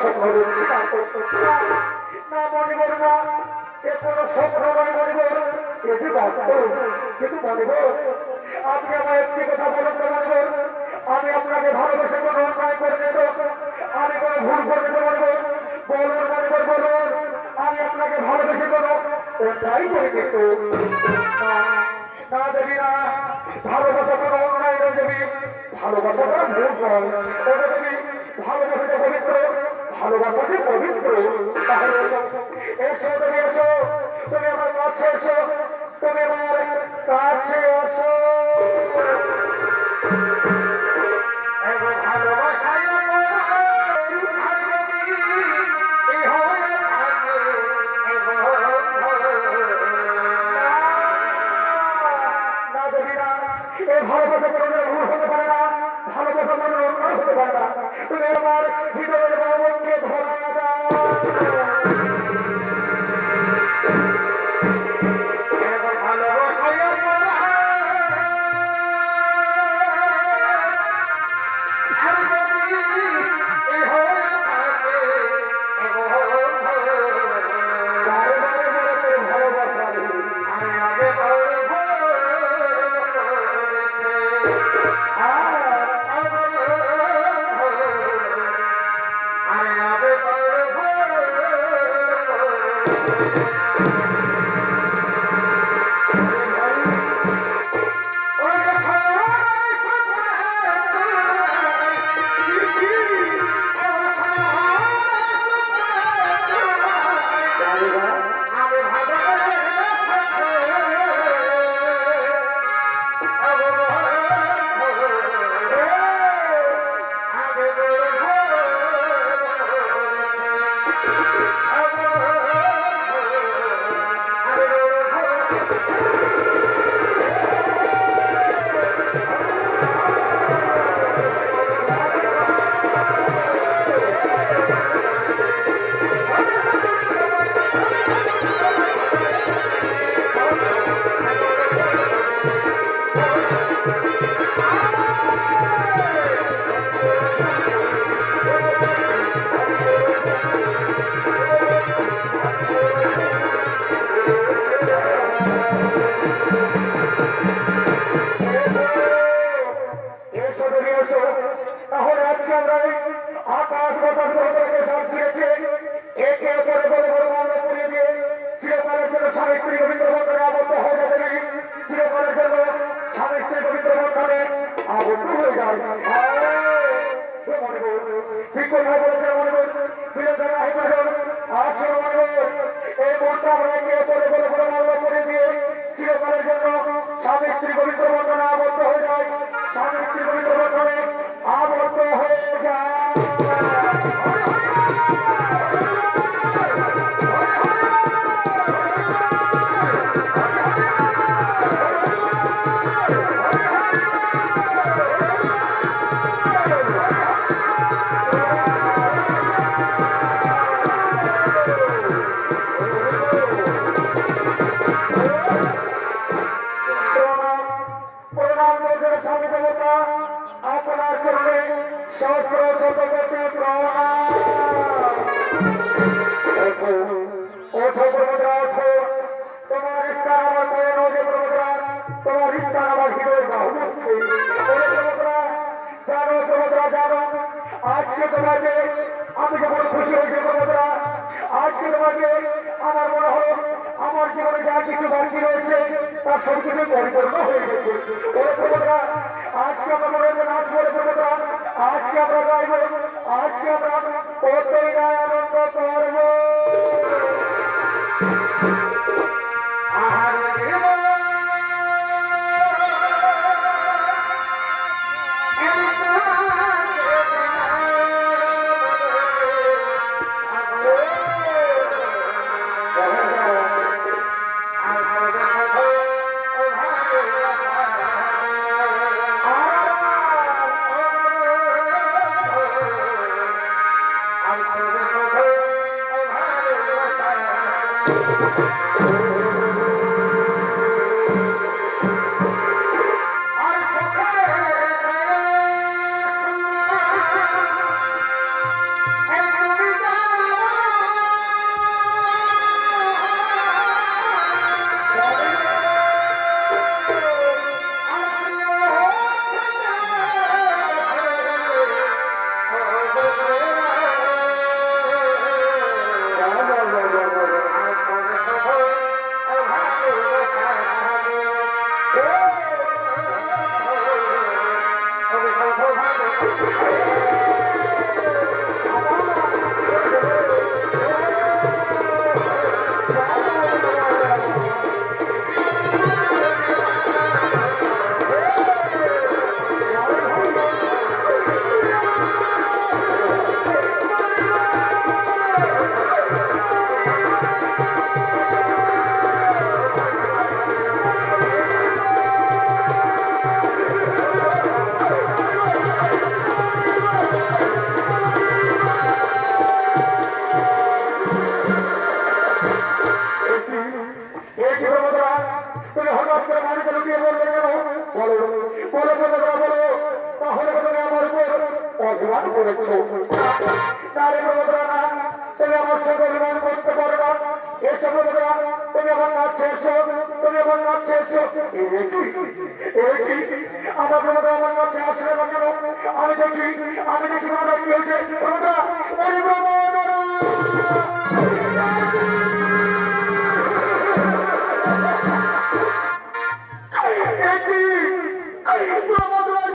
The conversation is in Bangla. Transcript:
স্বপ্ন দেখছি না মনে করো না, এ কোনো স্বপ্ন নয় মনে করো, এ যে বাস্তব। কিন্তু মনে করো আপনি আমার একটি কথা বলেন তো মনে করো, আমি আপনাকে ভালোবেসে কোনো অন্যায় করে দেব, আমি কোনো ভুল করে দেবো মনে করো, বলুন মনে করো বলুন, আমি আপনাকে ভালোবেসে কোনো অন্যায় করে দিত না। না দেবী না, ভালোবাসা কোনো অন্যায় নয় দেবী, ভালোবাসা কোনো ভুল নয়। ওটা দেবী ভালোবাসাটা পবিত্র, ভালোবাসাটি পবিত্র। তাহলে এসো তুমি এসো, তুমি আমার কাছে এসো, তুমি আমার কাছে এসো। ভালোবাসায় ভালোবাসা কোনো ভুল হতে পারে না, ভালোবাসা কোনো অন্যায় হতে পারে না। তুমি আমার হৃদয়ের বাবনকে ধরা দাও। তাহলে আজকে আমরা আকাশ বাতাস গ্রহকে সাক্ষী রেখে একে অপরে বলে বলে আমরা পুড়িয়ে দিয়ে চিরকালের জন্য স্বামী স্ত্রী পবিত্র বন্ধনে আবদ্ধ হয়ে যাবে, চিরকালের জন্য স্বামী স্ত্রী পবিত্র বন্ধনে আবদ্ধ হয়ে যায়। ঠিক কথা বলেছে মনে করুন, আসুন মনে করুন এই মনটা আমরা একে অপরে বলে বলে আমরা করে দিয়ে চিরকালের জন্য স্বামী স্ত্রী পবিত্র বন্ধনে আবদ্ধ হয়ে যায়, স্বামী স্ত্রী পবিত্র বন্ধনে আবদ্ধ হয়ে যায়। আপনার জন্য সত্র শতপতি প্রণাম। ওঠো প্রমোদরা ওঠো, তোমার ইচ্ছার আমার মনে নজে প্রমোদরা, তোমার ইচ্ছার আমার হৃদয় বাহু হচ্ছে। প্রমোদরা জানো, প্রমোদরা জানো, আজকে তোমাকে আমি যখন খুশি হয়েছি প্রমোদরা, আজকে তোমাকে আমার মনে হলো আমার জীবনে যা কিছু বাকি রয়েছে তার সব কিছু পরিপূর্ণ হয়ে গেছে। ওরে প্রমোদরা আজকে আমরা মনে হচ্ছে নাচ করে প্রমোদরা, আজকে আমরা গাইব, আজকে আমরা কতই না আনন্দ করবো। তুমি হঠাৎ করে বাড়িতে লুকিয়ে বলবে কেন? বলো বলো বলো বলো, তাহলে তুমি আমার উপর অভিমান করেছো। তারে বলবো না, তুমি আমার সঙ্গে অভিমান করতে পারো না। এসব বলবো তুমি আমার কাছে এসো, তুমি আমার কাছে এসো। আমার বলবো আমার কাছে আসলে না কেন? আমি দেখি বাবা কি হয়েছে।